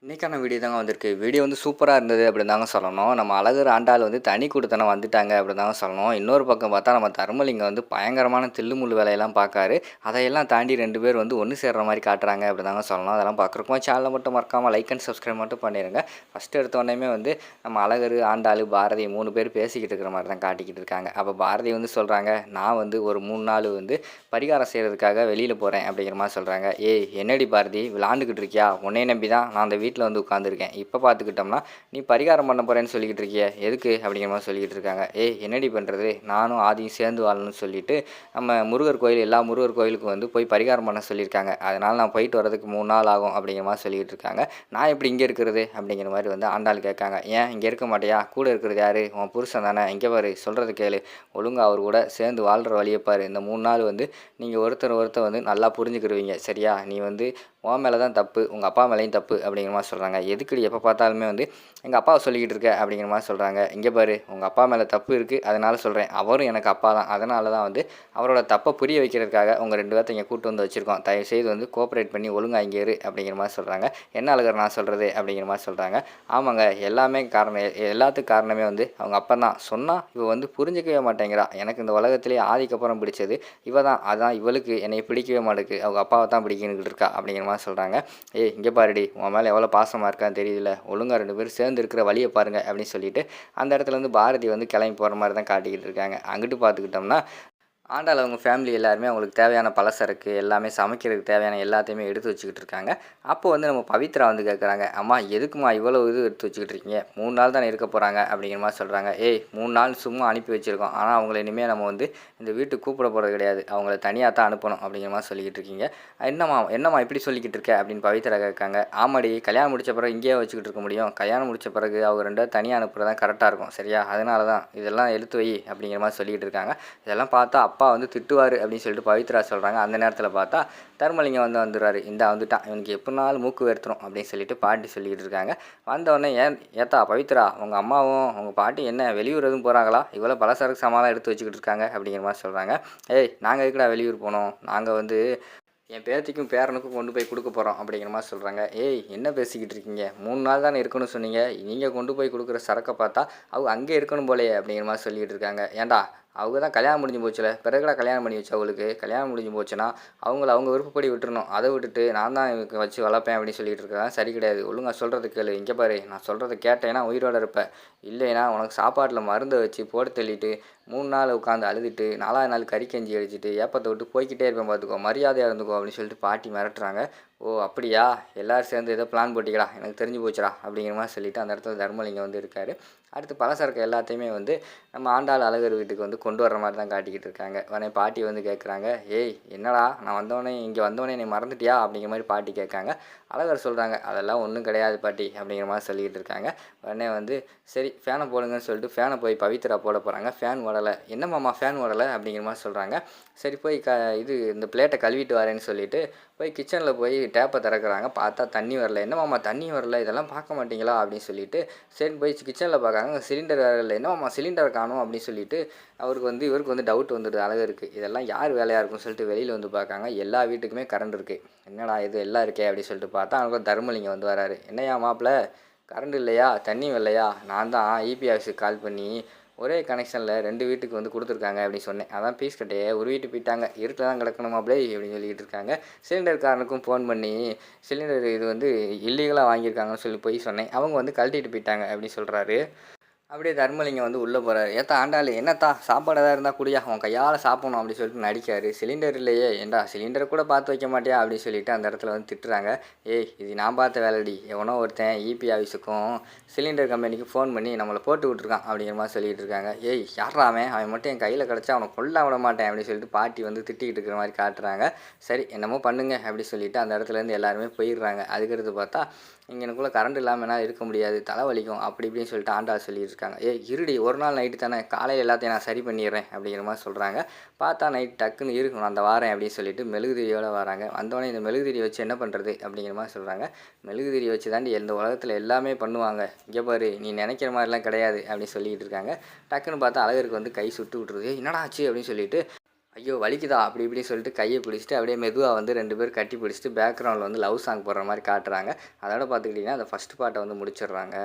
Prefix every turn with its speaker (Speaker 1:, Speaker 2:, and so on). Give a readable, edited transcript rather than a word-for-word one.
Speaker 1: இன்னைக்கான வீடியோ தாங்க வந்திருக்கு. வீடியோ வந்து சூப்பரா இருந்தது அப்படின்னு தாங்க சொல்லணும். நம்ம அழகர் ஆண்டாள் வந்து தனி குடித்தனம் வந்துட்டாங்க அப்படின்னு தாங்க சொல்லணும். இன்னொரு பக்கம் பார்த்தா நம்ம தர்மலிங்கம் வந்து பயங்கரமான தில்லுமுல்லு வேலையெல்லாம் பார்க்காரு. அதையெல்லாம் தாண்டி 2 பேர் வந்து ஒண்ணு சேர்ற மாரி காட்டுறாங்க அப்படி தாங்க சொல்லணும். அதெல்லாம் பார்க்குறப்போ சேனலை மட்டும் மறக்காம லைக் அண்ட் சப்ஸ்கிரைப் மட்டும் பண்ணிடுங்க. ஃபர்ஸ்ட் எடுத்த உடனேயுமே வந்து நம்ம அழகர், ஆண்டாள், பாரதி 3 பேர் பேசிக்கிட்டு இருக்கிற மாரி தான் காட்டிக்கிட்டு இருக்காங்க. அப்போ பாரதி வந்து சொல்றாங்க, "நான் வந்து ஒரு 3 நாள் வந்து பரிகாரம் செய்றதுக்காக வெளியில போறேன்" அப்படிங்கிற மாரி சொல்றாங்க. "ஏய் என்னடி பாரதி விளாண்டுக்கிட்டு இருக்கியா? உன்னைய நம்பி தான் நான் அந்த வீட்ல வந்து உட்காந்துருக்கேன். இப்போ பார்த்துக்கிட்டோம்னா, நீ பரிகாரம் பண்ண போறேன்னு சொல்லிக்கிட்டு இருக்கியே, எதுக்கு?" அப்படிங்கிற மாரி சொல்லிக்கிட்டு இருக்காங்க. "ஏய் என்னடி பண்ணுறது? நானும் ஆதியும் சேர்ந்து வாழணும்னு சொல்லிட்டு, நம்ம முருகர் கோயில் எல்லா முருகர் கோயிலுக்கும் வந்து போய் பரிகாரம் பண்ண சொல்லியிருக்காங்க. அதனால நான் போயிட்டு வரதுக்கு 3 நாள் ஆகும்." அப்படிங்கிற மாரி சொல்லிக்கிட்டு இருக்காங்க. "நான் எப்படி இங்கே இருக்கிறது?" அப்படிங்கிற மாரி வந்து ஆண்டாள் கேட்காங்க. "ஏன் இங்கே இருக்க மாட்டியா? கூட இருக்கிறது யாரு? உன் புருஷன் தானே. இங்கே பாரு சொல்கிறத கேளு. ஒழுங்கா அவர் கூட சேர்ந்து வாழ்கிற வழியை பாரு. இந்த 3 நாள் வந்து நீங்கள் ஒருத்தர் ஒருத்தர் வந்து நல்லா புரிஞ்சுக்கிருவீங்க. சரியா? நீ வந்து உன் மேலே தான் தப்பு, உங்கள் அப்பா மேலேயும் தப்பு." அப்படிங்கிற மாதிரி சொல்கிறாங்க. "எதுக்குடி எப்போ பார்த்தாலுமே வந்து எங்கள் அப்பாவை சொல்லிக்கிட்டு இருக்க?" அப்படிங்கிற மாதிரி சொல்கிறாங்க. "இங்கே பாரு உங்கள் அப்பா மேலே தப்பு இருக்குது, அதனால சொல்கிறேன். அவரும் எனக்கு அப்பா தான். அதனால தான் வந்து அவரோட தப்பை புரிய வைக்கிறதுக்காக உங்கள் 2 பேர்த்த இங்கே கூட்டு வந்து வச்சுருக்கோம். தயவுசெய்து வந்து கோஆப்ரேட் பண்ணி ஒழுங்கா இங்கே இரு." அப்படிங்கிற மாதிரி சொல்கிறாங்க. "என்ன அழகர் நான் சொல்கிறது?" அப்படிங்கிற மாதிரி சொல்கிறாங்க. "ஆமாங்க, எல்லாமே காரணம் எல்லாத்துக்கும் காரணமே வந்து அவங்க அப்பா தான். சொன்னால் இவ வந்து புரிஞ்சிக்கவே மாட்டேங்கிறா. எனக்கு இந்த உலகத்திலேயே ஆதிக்கப்புறம் பிடிச்சது இவ தான். அதான் இவளுக்கு என்னை பிடிக்கவே மாட்டேங்குது. அவங்க அப்பாவை தான் பிடிக்கணுக்கிட்டு இருக்கா." அப்படிங்கிற மாதிரி சொல்கிறாங்க. "ஏய் இங்கே பாருடி, உன் மேலே எவ்வளோ பாசமாக இருக்கான்னு தெரியல. ஒழுங்கா 2 பேரும் சேர்ந்து இருக்கிற வழியை பாருங்க." அப்படின்னு சொல்லிட்டு அந்த இடத்துல இருந்து பாரதி வந்து கிளம்பி போகிற மாதிரி தான் காட்டிக்கிட்டு இருக்காங்க. அங்கிட்டு பார்த்துக்கிட்டோம்னா ஆண்டாள் அவங்க ஃபேமிலி எல்லாருமே அவங்களுக்கு தேவையான பலசரக்கு எல்லாமே சமைக்கிறதுக்கு தேவையான எல்லாத்தையுமே எடுத்து வச்சுக்கிட்டு இருக்காங்க. அப்போ வந்து நம்ம பவித்ரா வந்து கேட்குறாங்க, "அம்மா எதுக்குமா இவ்வளோ இது எடுத்து வச்சுக்கிட்டு இருக்கீங்க? 3 நாள் தானே இருக்க போகிறாங்க." அப்படிங்கிற மாதிரி சொல்கிறாங்க. "ஏய் 3 நாள் சும்மா அனுப்பி வச்சுருக்கோம். ஆனால் அவங்கள இனிமேல் நம்ம வந்து இந்த வீட்டுக்கு கூப்பிட போகிறது கிடையாது. அவங்கள தனியாக தான் அனுப்பணும்." அப்படிங்கிற மாதிரி சொல்லிக்கிட்டு இருக்கீங்க. என்னம்மா இப்படி சொல்லிக்கிட்டு இருக்க?" அப்படின்னு பவித்ரா கேட்காங்க. "ஆமாடி, கல்யாணம் முடித்த பிறகு இங்கேயே வச்சுக்கிட்டு இருக்க முடியும். கல்யாணம் முடித்த பிறகு அவங்க 2 பேரும் தனியாக அனுப்புறது தான் கரெக்டாக இருக்கும். சரியா? அதனால தான் இதெல்லாம் எடுத்து வை." அப்படிங்கிற மாதிரி சொல்லிக்கிட்டு இருக்காங்க. இதெல்லாம் பார்த்தா அப்பா வந்து திட்டுவார் அப்படின்னு சொல்லிட்டு பவித்ரா சொல்கிறாங்க. அந்த நேரத்தில் பார்த்தா தர்மலிங்கம் வந்து வந்துடுறாரு. வந்துட்டான், இவனுக்கு எப்படினாலும் மூக்கு வேர்த்துரும் அப்படின்னு சொல்லிட்டு பாட்டி சொல்லிக்கிட்டு இருக்காங்க. வந்தவொடனே, ஏத்தா பவித்ரா, உங்கள் அம்மாவும் உங்கள் பாட்டி என்ன வெளியூர் எதுவும் போகிறாங்களா? இவ்வளோ பலசரக்கு சாமான் எடுத்து வச்சுக்கிட்டு இருக்காங்க." அப்படிங்கிற மாதிரி சொல்கிறாங்க. "ஏய் நாங்கள் எதுக்குடா வெளியூர் போனோம்? நாங்கள் வந்து என் பேத்திக்கும் பேரனுக்கும் கொண்டு போய் கொடுக்க போகிறோம்." அப்படிங்கிற மாதிரி சொல்கிறாங்க. "ஏய் என்ன பேசிக்கிட்டு இருக்கீங்க? 3 நாள் தானே இருக்கணும்னு சொன்னீங்க. நீங்கள் கொண்டு போய் கொடுக்குற சரக்கை பார்த்தா அவங்க அங்கே இருக்கணும் போலையே." அப்படிங்கிற மாதிரி சொல்லிக்கிட்டு இருக்காங்க. "ஏன்டா அவங்க தான் கல்யாணம் முடிஞ்சு போச்சுல, பிறகுடா கல்யாணம் பண்ணி வச்சு அவங்களுக்கு கல்யாணம் முடிஞ்சு போச்சுன்னா அவங்கள அவங்க விருப்பப்படி விட்டுறணும். அதை விட்டுட்டு நான் தான் இவங்க வச்சு வளர்ப்பேன் அப்படின்னு சொல்லிட்டு இருக்கேன் சரி கிடையாது. ஒழுங்கா சொல்கிறது கேளு. இங்கே பாரு, நான் சொல்கிறத கேட்டேன்னா உயிரோட இருப்ப, இல்லைன்னா உனக்கு சாப்பாட்டில் மருந்தை வச்சு போட்டு தள்ளிட்டு 3 நாள் உட்காந்து அழுதுட்டு 4வது நாள் கறி கஞ்சி அடிச்சுட்டு ஏப்பத்தை விட்டு போய்க்கிட்டே இருப்பேன் பார்த்துக்கோ, மரியாதையாக இருந்துக்கோ." அப்படின்னு சொல்லிட்டு பாட்டி மிரட்டுறாங்க. "ஓ அப்படியா, எல்லோரும் சேர்ந்து ஏதோ பிளான் போட்டிக்கடா, எனக்கு தெரிஞ்சு போச்சுடா." அப்படிங்கிற மாதிரி சொல்லிவிட்டு அந்த இடத்துல தர்மலிங்கம் வந்து இருக்கார். அடுத்து பலசரக்கு எல்லாத்தையுமே வந்து நம்ம ஆண்டாள் அழகர் வீட்டுக்கு வந்து கொண்டு வர்ற மாதிரி தான் காட்டிக்கிட்டு இருக்காங்க. உடனே பாட்டி வந்து கேட்குறாங்க, "ஏய் என்னடா நான் வந்தவொடனே இங்கே வந்தவொடனே நீ மறந்துட்டியா?" அப்படிங்கிற மாதிரி பாட்டி கேட்காங்க. அழகர் சொல்கிறாங்க, "அதெல்லாம் ஒன்றும் கிடையாது பாட்டி." அப்படிங்கிற மாதிரி சொல்லிக்கிட்டு இருக்காங்க. உடனே வந்து சரி ஃபேனை போடுங்கன்னு சொல்லிட்டு ஃபேனை போய் பவித்ரா போட போகிறாங்க. ஃபேன் ஓடலை. "என்னம்மாம்மா ஃபேன் ஓடலை?" அப்படிங்கிற மாதிரி சொல்கிறாங்க. சரி போய் இந்த பிளேட்டை கழுவிட்டு வரேன்னு சொல்லிட்டு போய் கிச்சனில் போய் டேப்பை திறக்கிறாங்க. பார்த்தா தண்ணி வரல. "என்னம்மாம்மா தண்ணி வரல, இதெல்லாம் பார்க்க மாட்டிங்களா?" அப்படின்னு சொல்லிட்டு சரி போய் கிச்சனில் பார்க்குறாங்க. சிலிண்டர் வேறு இல்லை. "என்னம்மாம்மா சிலிண்டர் காணோம்?" அப்படின்னு சொல்லிட்டு இவருக்கு வந்து டவுட் வந்துடுது அழகருக்கு. இதெல்லாம் யார் வேலையாக இருக்கும்னு சொல்லிட்டு வெளியில் வந்து பார்க்காங்க. எல்லா வீட்டுக்குமே கரண்ட் இருக்குது. "என்னடா இது எல்லாம் இருக்கே?" அப்படின்னு சொல்லிட்டு பார்த்தா அவங்க தர்மலிங்கம் வந்து வராரு. "என்னையா மாப்பிள்ள, கரண்ட் இல்லையா, தண்ணி வரலையா? நான் தான் இபி ஆஃபீஸுக்கு கால் பண்ணி ஒரே கனெக்ஷனில் 2 வீட்டுக்கு வந்து கொடுத்துருக்காங்க அப்படின்னு சொன்னேன். அதான் பீஸ் கட்டையே ஒரு வீட்டு போயிட்டாங்க. இருட்டில் தான் கிடக்கணுமாப்ளே." அப்படின்னு சொல்லிக்கிட்டு இருக்காங்க. சிலிண்டர்காரனுக்கும் ஃபோன் பண்ணி சிலிண்டர் இது வந்து இல்லீகலாக வாங்கியிருக்காங்கன்னு சொல்லி போய் சொன்னேன். அவங்க வந்து கழட்டிட்டு போயிட்டாங்க அப்படின்னு சொல்கிறாரு. அப்படியே தர்மலிங்கம் வந்து உள்ளே போகிறாரு. "ஏத்தா ஆண்டாளு, என்னத்தா சாப்பாடு எதாவது இருந்தால் குடியா, உன் கையால் சாப்பிடணும்." அப்படின்னு சொல்லிட்டு நடிக்காரு. "சிலிண்டர் இல்லையே." "ஏண்டா சிலிண்டரை கூட பார்த்து வைக்க மாட்டியா?" அப்படின்னு சொல்லிட்டு அந்த இடத்துல வந்து திட்டுறாங்க. "ஏய் இது நான் பார்த்த வேலைடி. எவனோ ஒருத்தன் இபி ஆஃபீஸுக்கும் சிலிண்டர் கம்பெனிக்கு ஃபோன் பண்ணி நம்மளை போட்டு விட்ருக்கான்." அப்படிங்கிற மாதிரி சொல்லிகிட்டு இருக்காங்க. "ஏய் யாரா அவன்? அவன் மட்டும் என் கையில் கிடச்சா அவனை கொல்ல விட மாட்டேன்." அப்படின்னு சொல்லிட்டு பாட்டி வந்து திட்டிக்கிட்டு இருக்கிற மாதிரி காட்டுறாங்க. சரி என்னமோ பண்ணுங்க அப்படி சொல்லிவிட்டு அந்த இடத்துலேருந்து எல்லாருமே போயிடுறாங்க. அதுக்கடுத்து பார்த்தா இங்கனக்குள்ளே கரண்ட் இல்லாமல் என்னால் இருக்க முடியாது, தலைவலிக்கும் அப்படி இப்படின்னு சொல்லிட்டு ஆண்டாள் சொல்லிட்டு இருக்காங்க. "ஏய் இருடி, ஒரு நாள் நைட்டு தானே, காலையில் எல்லாத்தையும் நான் சரி பண்ணிடுறேன்." அப்படிங்கிற மாதிரி சொல்கிறாங்க. பார்த்தா நைட் டக்குன்னு இருக்கணும் அந்த வாரேன் அப்படின்னு சொல்லிட்டு மெழுகுதிரியோடு வராங்க. வந்தோடனே இந்த மெழுகுதிரி வச்சு என்ன பண்ணுறது அப்படிங்கிற மாதிரி சொல்கிறாங்க. "மெழுகுதிரி வச்சு தாண்டி எந்த உலகத்தில் எல்லாமே பண்ணுவாங்க. இங்கே பாரு, நீ நினைக்கிற மாதிரிலாம் கிடையாது." அப்படின்னு சொல்லிக்கிட்டு இருக்காங்க. டக்குன்னு பார்த்தா அழகருக்கு வந்து கை சுட்டு விட்டுருது. "என்னடா ஆச்சு?" அப்படின்னு சொல்லிட்டு ஐயோ! வலிக்குதா அப்படி இப்படின்னு சொல்லிட்டு கைய பிடிச்சிட்டு அப்படியே மெதுவா வந்து 2 பேரும் கட்டி பிடிச்சிட்டு பேக்ரவுண்டில வந்து லவ் சாங் போடுற மாரி காட்டுறாங்க. அதோட பார்த்துக்கிட்டிங்கன்னா, அந்த ஃபர்ஸ்ட் பார்ட்ட வந்து முடிச்சிடுறாங்க.